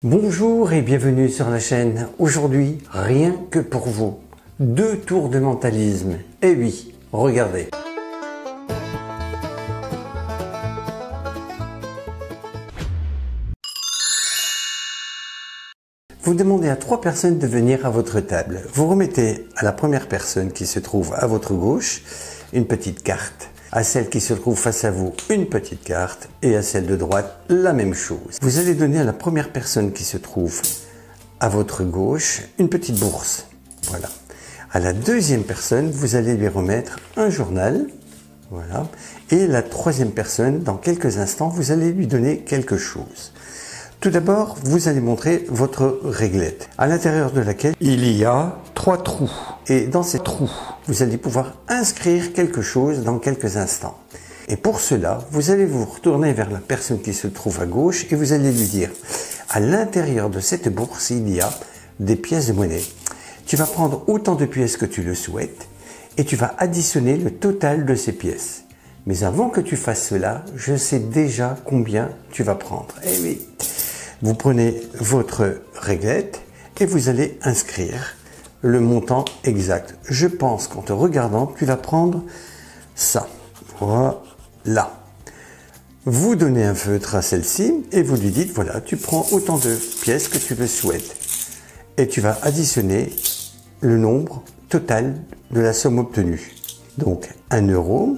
Bonjour et bienvenue sur la chaîne. Aujourd'hui, rien que pour vous, 2 tours de mentalisme. Eh oui, regardez. Vous demandez à 3 personnes de venir à votre table. Vous remettez à la première personne qui se trouve à votre gauche une petite carte. À celle qui se trouve face à vous, une petite carte, et à celle de droite, la même chose. Vous allez donner à la première personne qui se trouve à votre gauche une petite bourse. Voilà. À la deuxième personne, vous allez lui remettre un journal. Voilà. Et la troisième personne, dans quelques instants, vous allez lui donner quelque chose. Tout d'abord, vous allez montrer votre réglette, à l'intérieur de laquelle il y a 3 trous. Et dans ces trous, vous allez pouvoir inscrire quelque chose dans quelques instants. Et pour cela, vous allez vous retourner vers la personne qui se trouve à gauche et vous allez lui dire, à l'intérieur de cette bourse, il y a des pièces de monnaie. Tu vas prendre autant de pièces que tu le souhaites et tu vas additionner le total de ces pièces. Mais avant que tu fasses cela, je sais déjà combien tu vas prendre. Eh oui. Vous prenez votre réglette et vous allez inscrire le montant exact. Je pense qu'en te regardant, tu vas prendre ça. Voilà. Vous donnez un feutre à celle-ci et vous lui dites, voilà, tu prends autant de pièces que tu le souhaites. Et tu vas additionner le nombre total de la somme obtenue. Donc 1 euro,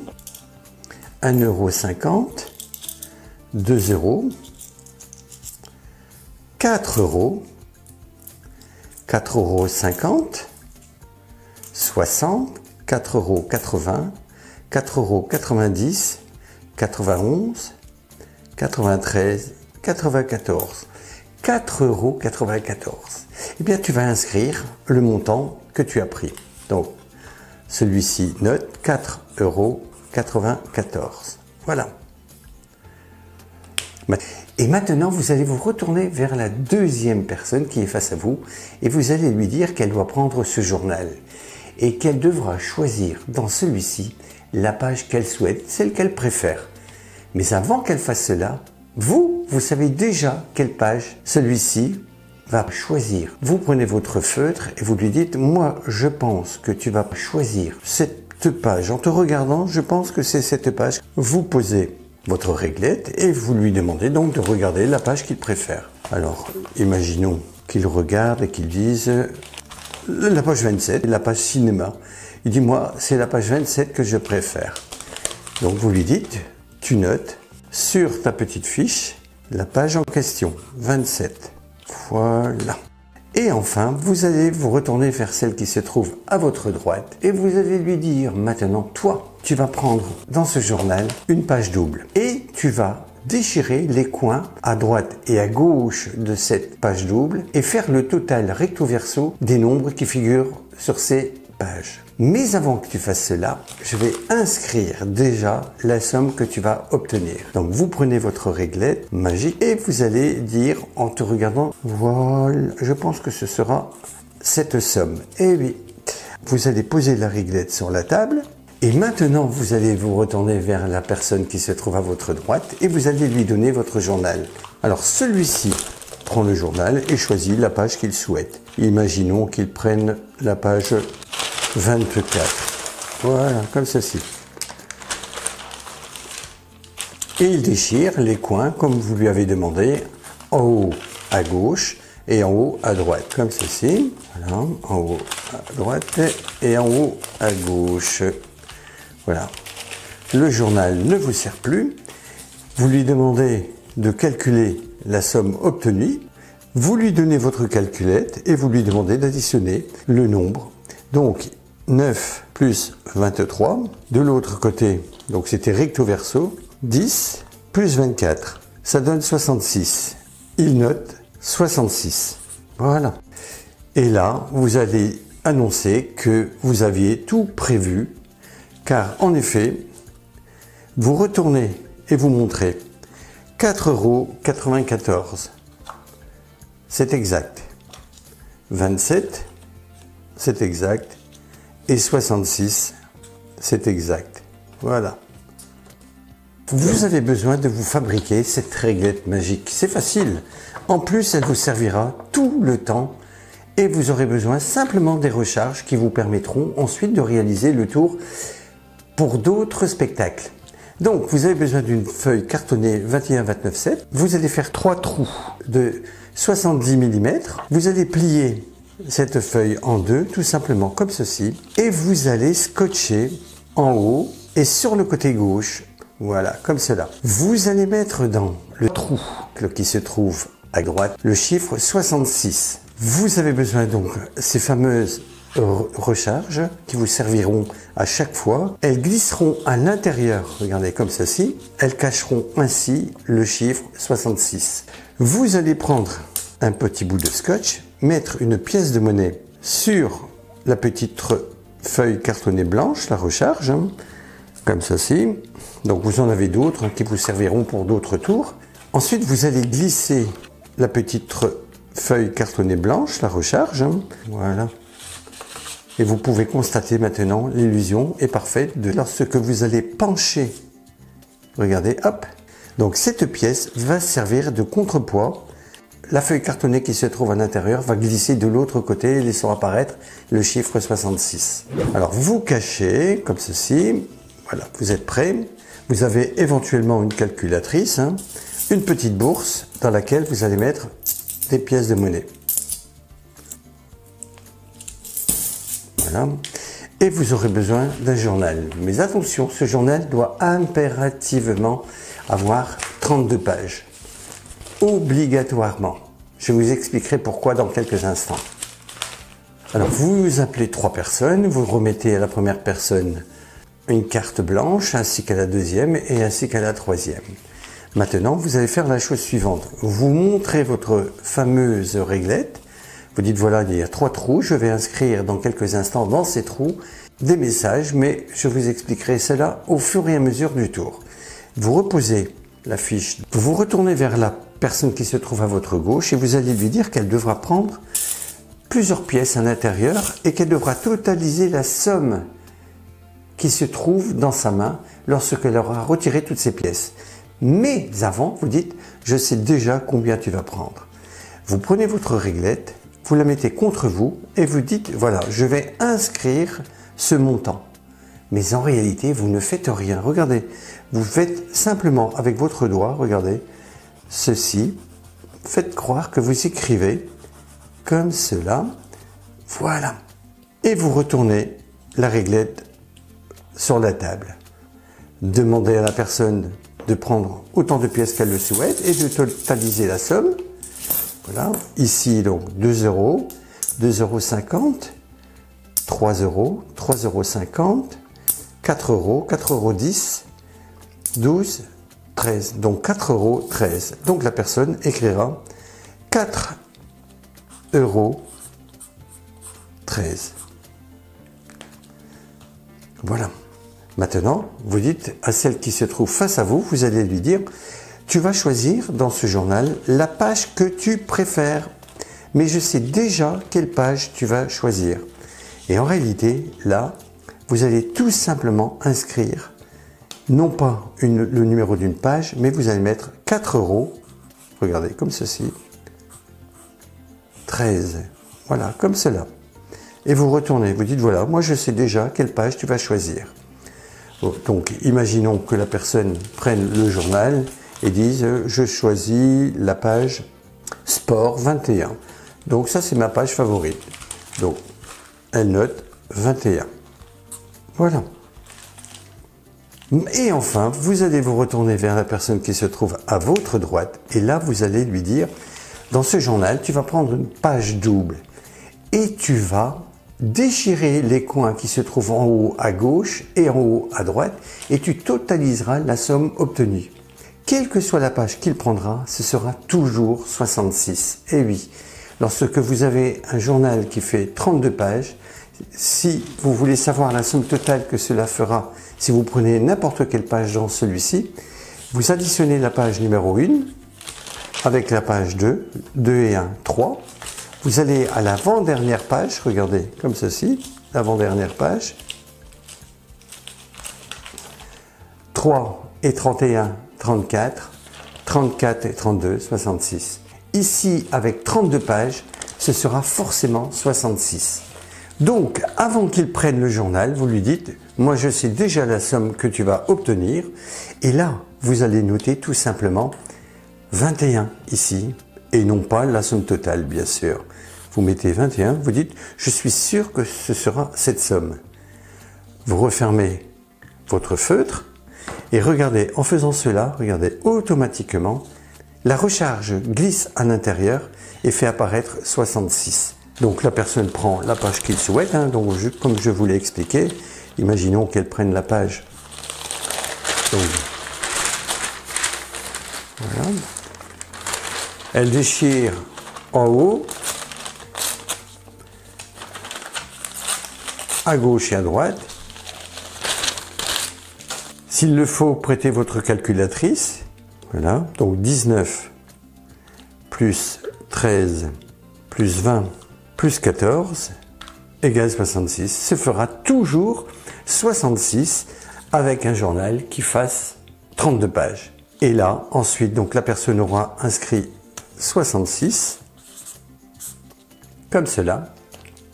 1,50 €, 2 €, 4 euros, 4,50 €, 60, 4,80 €, 4,90 €, 91, 93, 94, 4,94 €. Eh bien, tu vas inscrire le montant que tu as pris. Donc, celui-ci note 4,94 €. Voilà. Et maintenant, vous allez vous retourner vers la deuxième personne qui est face à vous et vous allez lui dire qu'elle doit prendre ce journal et qu'elle devra choisir dans celui-ci la page qu'elle souhaite, celle qu'elle préfère. Mais avant qu'elle fasse cela, vous savez déjà quelle page celui-ci va choisir. Vous prenez votre feutre et vous lui dites, moi, je pense que tu vas choisir cette page. En te regardant, je pense que c'est cette page. Vous posez votre réglette et vous lui demandez donc de regarder la page qu'il préfère. Alors, imaginons qu'il regarde et qu'il dise la page 27, la page cinéma. Il dit, moi, c'est la page 27 que je préfère. Donc, vous lui dites, tu notes sur ta petite fiche la page en question, 27. Voilà. Et enfin, vous allez vous retourner vers celle qui se trouve à votre droite et vous allez lui dire, maintenant, toi, tu vas prendre dans ce journal une page double et tu vas déchirer les coins à droite et à gauche de cette page double et faire le total recto verso des nombres qui figurent sur ces pages. Mais avant que tu fasses cela, je vais inscrire déjà la somme que tu vas obtenir. Donc vous prenez votre réglette magique et vous allez dire en te regardant, voilà, je pense que ce sera cette somme. Et oui, vous allez poser la réglette sur la table. Et maintenant, vous allez vous retourner vers la personne qui se trouve à votre droite et vous allez lui donner votre journal. Alors celui-ci prend le journal et choisit la page qu'il souhaite. Imaginons qu'il prenne la page 24. Voilà, comme ceci. Et il déchire les coins comme vous lui avez demandé, en haut à gauche et en haut à droite, comme ceci. Voilà, en haut à droite et en haut à gauche. Voilà. Le journal ne vous sert plus. Vous lui demandez de calculer la somme obtenue. Vous lui donnez votre calculette et vous lui demandez d'additionner le nombre. Donc, 9 plus 23. De l'autre côté, donc c'était recto verso, 10 plus 24. Ça donne 66. Il note 66. Voilà. Et là, vous allez annoncer que vous aviez tout prévu. Car en effet, vous retournez et vous montrez 4,94 €. C'est exact. 27, c'est exact. Et 66, c'est exact. Voilà. Vous avez besoin de vous fabriquer cette réglette magique. C'est facile. En plus, elle vous servira tout le temps et vous aurez besoin simplement des recharges qui vous permettront ensuite de réaliser le tour pour d'autres spectacles. Donc, vous avez besoin d'une feuille cartonnée 21-29-7. Vous allez faire 3 trous de 70 mm. Vous allez plier cette feuille en deux, tout simplement comme ceci. Et vous allez scotcher en haut et sur le côté gauche. Voilà, comme cela. Vous allez mettre dans le trou qui se trouve à droite le chiffre 66. Vous avez besoin donc de ces fameuses recharges qui vous serviront à chaque fois. Elles glisseront à l'intérieur, regardez comme ceci. Elles cacheront ainsi le chiffre 66. Vous allez prendre un petit bout de scotch, mettre une pièce de monnaie sur la petite feuille cartonnée blanche, la recharge, comme ceci. Donc vous en avez d'autres qui vous serviront pour d'autres tours. Ensuite, vous allez glisser la petite feuille cartonnée blanche, la recharge. Voilà. Et vous pouvez constater maintenant l'illusion est parfaite de lorsque vous allez pencher. Regardez, hop. Donc cette pièce va servir de contrepoids. La feuille cartonnée qui se trouve à l'intérieur va glisser de l'autre côté, laissant apparaître le chiffre 66. Alors vous cachez comme ceci. Voilà, vous êtes prêts. Vous avez éventuellement une calculatrice, une petite bourse dans laquelle vous allez mettre des pièces de monnaie. Voilà. Et vous aurez besoin d'un journal. Mais attention, ce journal doit impérativement avoir 32 pages. Obligatoirement. Je vous expliquerai pourquoi dans quelques instants. Alors, vous appelez 3 personnes, vous remettez à la première personne une carte blanche, ainsi qu'à la deuxième et ainsi qu'à la troisième. Maintenant, vous allez faire la chose suivante. Vous montrez votre fameuse réglette. Vous dites, voilà, il y a 3 trous. Je vais inscrire dans quelques instants dans ces trous des messages, mais je vous expliquerai cela au fur et à mesure du tour. Vous reposez la fiche. Vous retournez vers la personne qui se trouve à votre gauche et vous allez lui dire qu'elle devra prendre plusieurs pièces à l'intérieur et qu'elle devra totaliser la somme qui se trouve dans sa main lorsqu'elle aura retiré toutes ces pièces. Mais avant, vous dites, je sais déjà combien tu vas prendre. Vous prenez votre réglette, vous la mettez contre vous et vous dites, voilà, je vais inscrire ce montant. Mais en réalité, vous ne faites rien. Regardez, vous faites simplement avec votre doigt, regardez, ceci. Faites croire que vous écrivez comme cela. Voilà. Et vous retournez la réglette sur la table. Demandez à la personne de prendre autant de pièces qu'elle le souhaite et de totaliser la somme. Voilà. Ici, donc, 2 euros, 2,50 €, 3 euros, 3,50 €, 4 euros, 4,10 €, 12, 13. Donc, 4,13 €. Donc, la personne écrira 4,13 €. Voilà. Maintenant, vous dites à celle qui se trouve face à vous, vous allez lui dire, tu vas choisir dans ce journal la page que tu préfères. Mais je sais déjà quelle page tu vas choisir. Et en réalité, là, vous allez tout simplement inscrire, non pas le numéro d'une page, mais vous allez mettre 4 euros, regardez, comme ceci, 13, voilà, comme cela. Et vous retournez, vous dites, voilà, moi je sais déjà quelle page tu vas choisir. Donc, imaginons que la personne prenne le journal et dise, je choisis la page Sport 21. Donc, ça, c'est ma page favorite. Donc, elle note 21. Voilà. Et enfin, vous allez vous retourner vers la personne qui se trouve à votre droite. Et là, vous allez lui dire, dans ce journal, tu vas prendre une page double. Et tu vas déchirer les coins qui se trouvent en haut à gauche et en haut à droite et tu totaliseras la somme obtenue. Quelle que soit la page qu'il prendra, ce sera toujours 66. Et oui, lorsque vous avez un journal qui fait 32 pages, si vous voulez savoir la somme totale que cela fera, si vous prenez n'importe quelle page dans celui-ci, vous additionnez la page numéro 1 avec la page 2, 2 et 1, 3. Vous allez à l'avant-dernière page, regardez, comme ceci, l'avant-dernière page. 3 et 31, 34, 34 et 32, 66. Ici, avec 32 pages, ce sera forcément 66. Donc, avant qu'il prenne le journal, vous lui dites, moi je sais déjà la somme que tu vas obtenir. Et là, vous allez noter tout simplement 21 ici, et non pas la somme totale, bien sûr. Vous mettez 21, vous dites, je suis sûr que ce sera cette somme. Vous refermez votre feutre, et regardez, en faisant cela, regardez, automatiquement, la recharge glisse à l'intérieur et fait apparaître 66. Donc la personne prend la page qu'il souhaite, hein, donc comme je vous l'ai expliqué, imaginons qu'elle prenne la page. Donc, voilà. Elle déchire en haut, à gauche et à droite. S'il le faut, prêtez votre calculatrice. Voilà, donc 19 plus 13 plus 20 plus 14 égale 66. Ce fera toujours 66 avec un journal qui fasse 32 pages. Et là, ensuite, donc la personne aura inscrit 66, comme cela.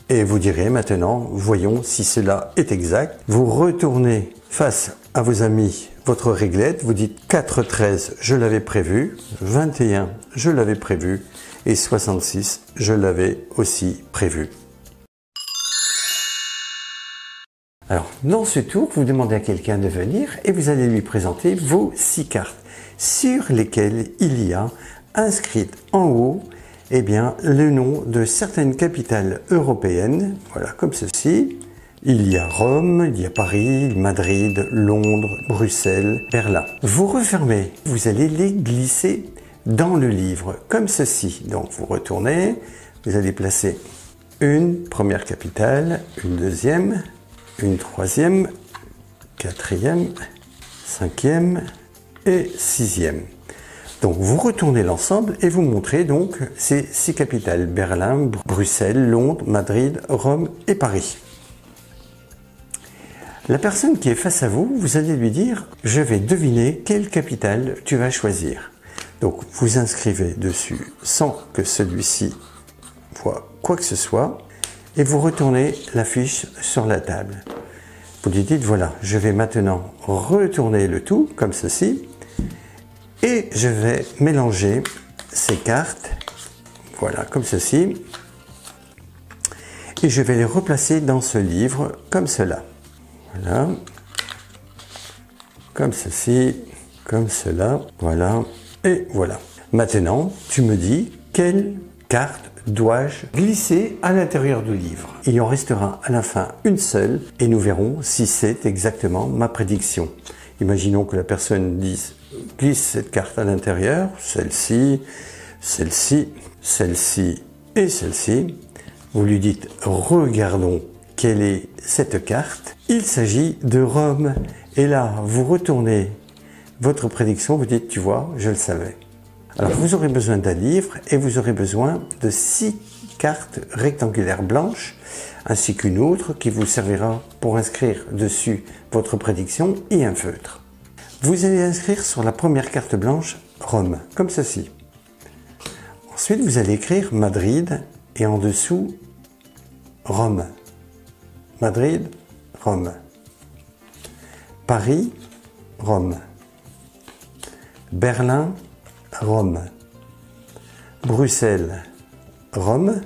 Et vous direz maintenant, voyons si cela est exact. Vous retournez face à vos amis votre réglette, vous dites 4,13, je l'avais prévu, 21, je l'avais prévu, et 66, je l'avais aussi prévu. Alors, dans ce tour, vous demandez à quelqu'un de venir et vous allez lui présenter vos 6 cartes sur lesquelles il y a inscrite en haut eh bien, le nom de certaines capitales européennes, voilà, comme ceci. Il y a Rome, il y a Paris, Madrid, Londres, Bruxelles, Berlin. Vous refermez, vous allez les glisser dans le livre, comme ceci. Donc vous retournez, vous allez placer une première capitale, une deuxième, une troisième, quatrième, cinquième et sixième. Donc vous retournez l'ensemble et vous montrez donc ces 6 capitales, Berlin, Bruxelles, Londres, Madrid, Rome et Paris. La personne qui est face à vous, vous allez lui dire « Je vais deviner quelle capitale tu vas choisir ». Donc vous inscrivez dessus sans que celui-ci voit quoi que ce soit et vous retournez la fiche sur la table. Vous lui dites « Voilà, je vais maintenant retourner le tout comme ceci et je vais mélanger ces cartes, voilà, comme ceci, et je vais les replacer dans ce livre comme cela. Voilà, comme ceci, comme cela, voilà, et voilà. Maintenant, tu me dis quelle carte dois-je glisser à l'intérieur du livre. Il en restera à la fin une seule et nous verrons si c'est exactement ma prédiction. Imaginons que la personne dise glisse cette carte à l'intérieur, celle-ci, celle-ci, celle-ci et celle-ci. Vous lui dites regardons quelle est cette carte. Il s'agit de Rome. Et là, vous retournez votre prédiction, vous dites, tu vois, je le savais. Alors, vous aurez besoin d'un livre et vous aurez besoin de 6 cartes rectangulaires blanches, ainsi qu'une autre qui vous servira pour inscrire dessus votre prédiction et un feutre. Vous allez inscrire sur la première carte blanche Rome, comme ceci. Ensuite, vous allez écrire Madrid et en dessous Rome. Madrid, Rome. Paris, Rome. Berlin, Rome. Bruxelles, Rome.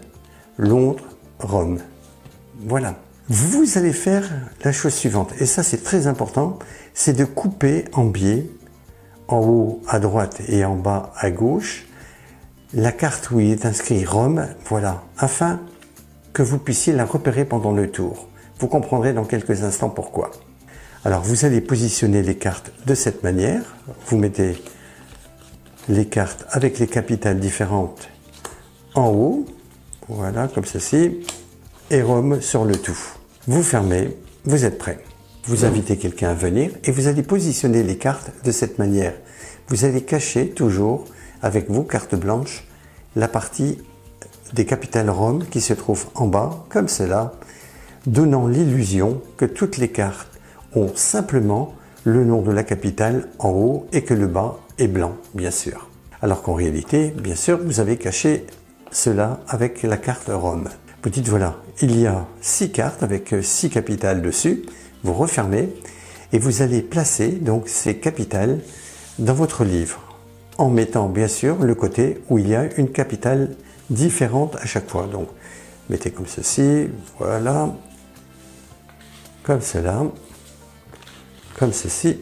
Londres, Rome. Voilà. Vous allez faire la chose suivante, et ça c'est très important, c'est de couper en biais, en haut à droite et en bas à gauche, la carte où il est inscrit Rome, voilà, afin que vous puissiez la repérer pendant le tour. Vous comprendrez dans quelques instants pourquoi. Alors vous allez positionner les cartes de cette manière, vous mettez les cartes avec les capitales différentes en haut, voilà, comme ceci, et Rome sur le tout. Vous fermez, vous êtes prêt. Vous invitez quelqu'un à venir et vous allez positionner les cartes de cette manière. Vous allez cacher toujours, avec vos cartes blanches, la partie des capitales Rome qui se trouve en bas, comme cela, donnant l'illusion que toutes les cartes ont simplement le nom de la capitale en haut et que le bas est blanc, bien sûr. Alors qu'en réalité, bien sûr, vous avez caché cela avec la carte Rome. Vous dites voilà, il y a 6 cartes avec 6 capitales dessus. Vous refermez et vous allez placer donc ces capitales dans votre livre en mettant bien sûr le côté où il y a une capitale différente à chaque fois. Donc mettez comme ceci, voilà, comme cela, comme ceci,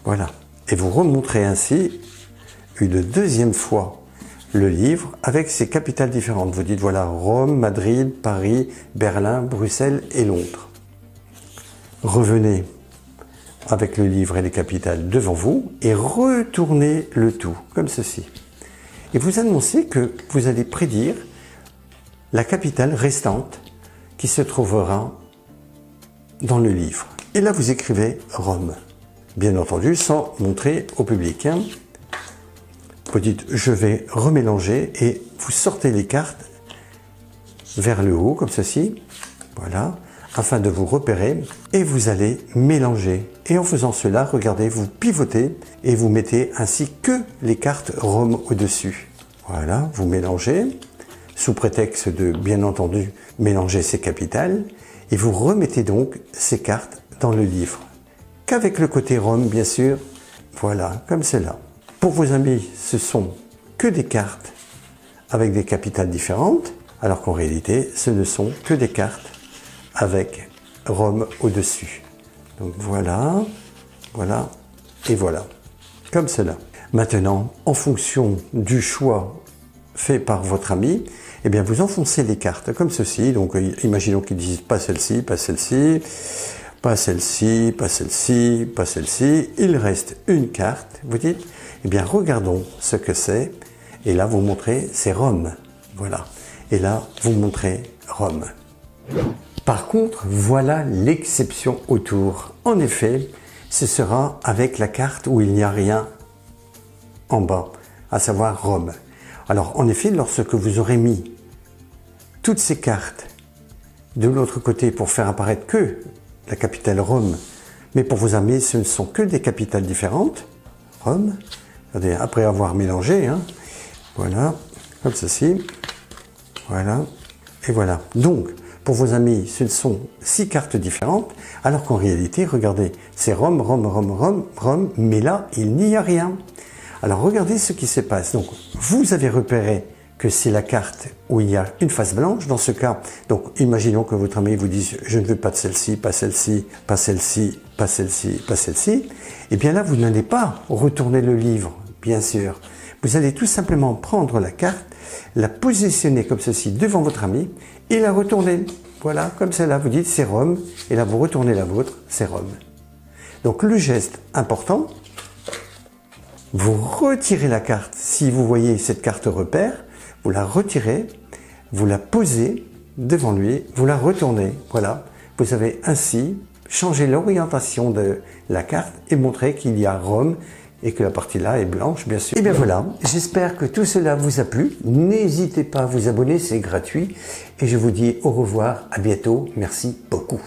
voilà. Et vous remontrez ainsi une deuxième fois le livre avec ses capitales différentes. Vous dites voilà Rome, Madrid, Paris, Berlin, Bruxelles et Londres. Revenez avec le livre et les capitales devant vous et retournez le tout comme ceci. Et vous annoncez que vous allez prédire la capitale restante qui se trouvera dans le livre. Et là, vous écrivez Rome. Bien entendu, sans montrer au public. Vous dites, je vais remélanger et vous sortez les cartes vers le haut, comme ceci. Voilà, afin de vous repérer. Et vous allez mélanger. Et en faisant cela, regardez, vous pivotez et vous mettez ainsi que les cartes Rome au-dessus. Voilà, vous mélangez, sous prétexte de, bien entendu, mélanger ces capitales. Et vous remettez donc ces cartes dans le livre. Qu'avec le côté Rome, bien sûr, voilà, comme cela. Pour vos amis, ce sont que des cartes avec des capitales différentes, alors qu'en réalité, ce ne sont que des cartes avec Rome au-dessus. Donc voilà, voilà et voilà, comme cela. Maintenant, en fonction du choix fait par votre ami, eh bien vous enfoncez les cartes comme ceci. Donc imaginons qu'ils disent pas celle-ci, pas celle-ci, pas celle-ci, pas celle-ci, pas celle-ci. Il reste une carte. Vous dites, eh bien regardons ce que c'est. Et là vous montrez, c'est Rome. Voilà. Et là vous montrez Rome. Par contre, voilà l'exception autour. En effet, ce sera avec la carte où il n'y a rien en bas, à savoir Rome. Alors, en effet, lorsque vous aurez mis toutes ces cartes de l'autre côté pour faire apparaître que la capitale Rome, mais pour vos amis, ce ne sont que des capitales différentes, Rome, après avoir mélangé, voilà, comme ceci, voilà, et voilà. Donc, pour vos amis, ce sont 6 cartes différentes, alors qu'en réalité, regardez, c'est Rome, Rome, Rome, Rome, Rome, mais là, il n'y a rien. Alors regardez ce qui se passe. Donc vous avez repéré que c'est la carte où il y a une face blanche. Dans ce cas, donc imaginons que votre ami vous dise je ne veux pas de celle-ci, pas celle-ci, pas celle-ci, pas celle-ci, pas celle-ci. Et bien là, vous n'allez pas retourner le livre, bien sûr. Vous allez tout simplement prendre la carte, la positionner comme ceci devant votre ami et la retourner. Voilà, comme cela, vous dites c'est Rome. Et là, vous retournez la vôtre, c'est Rome. Donc le geste important, vous retirez la carte. Si vous voyez cette carte repère, vous la retirez, vous la posez devant lui, vous la retournez. Voilà, vous avez ainsi changé l'orientation de la carte et montré qu'il y a Rome et que la partie là est blanche, bien sûr. Et bien voilà, j'espère que tout cela vous a plu. N'hésitez pas à vous abonner, c'est gratuit. Et je vous dis au revoir, à bientôt. Merci beaucoup.